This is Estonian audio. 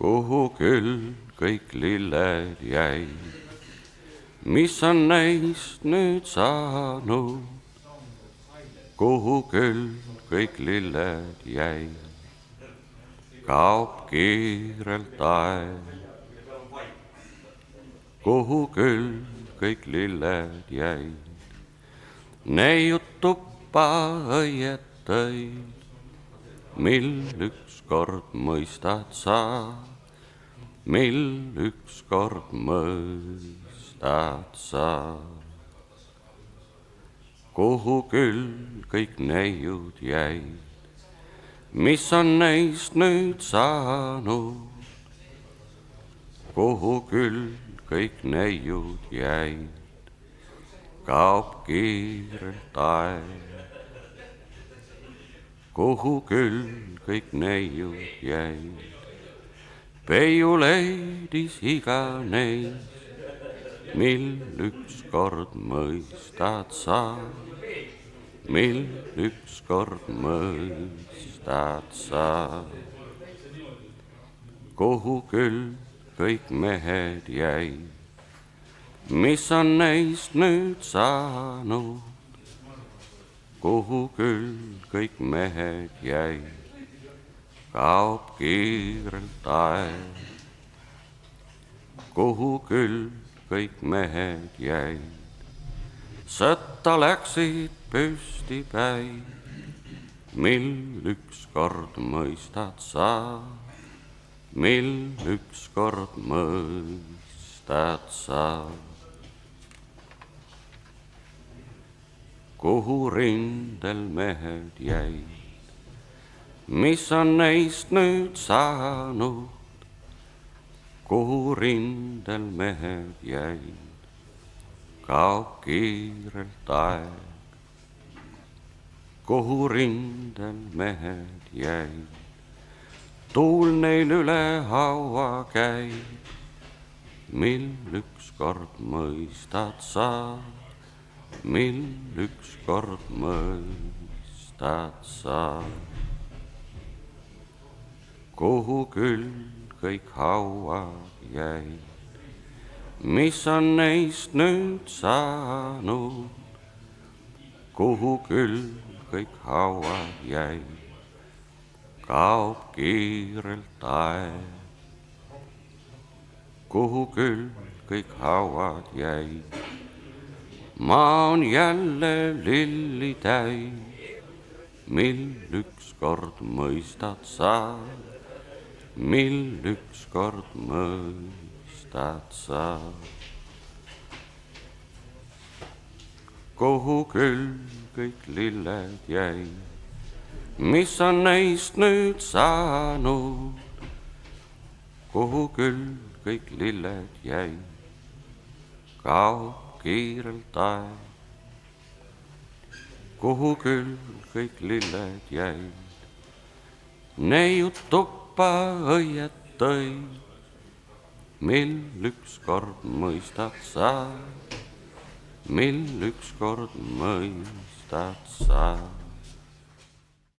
kuhu küll kõik lilled jäid, mis on neist nüüd saanud, kuhu küll kõik lilled jäid, kaob kiirelt aeg, kuhu küll kõik lilled jäid, neiud tuppa õiet tõid, mil ükskord mõistad sa, mil ükskord mõistad sa. Kuhu küll kõik neiud jäid, mis on neist nüüd saanud, kuhu küll kõik neiud jäid, kaob kiirelt aeg, kuhu küll kõik neiud jäid. Peiu leidis iga neist, mil ükskord mõistad sa, mil ükskord mõistad sa. Kuhu küll kõik mehed jäid, mis on neist nüüd saanud, kuhu küll kõik mehed jäid, kaob kiirelt aeg, kuhu küll kõik mehed jäid. Sõtta läksid püstipäid, mil ükskord mõistad sa, mil ükskord mõistad sa. Kuhu rindel mehed jäid, mis on neist nüüd saanud, kuhu rindel mehed jäid, kaob kiirelt aeg, kuhu rindel mehed jäid. Tuul neil üle haua käib, mil ükskord mõistad sa, mil ükskord mõistad sa. Kuhu küll kõik hauad jäid, mis on neist nüüd saanud, kuhu küll kõik hauad jäid, kaob kiirelt aeg, kuhu küll kõik hauad jäid. Maa on jälle lilli täis, mil ükskord mõistad sa, mil ükskord mõistad sa. Kuhu küll kõik lilled jäid, mis on neist nüüd saanud, kuhu küll kõik lilled jäid, kaob kiirelt aeg, kuhu küll kõik lilled jäid, neiud tuppa õiet tõid, mil ükskord mõistad sa, mil ükskord mõistad sa.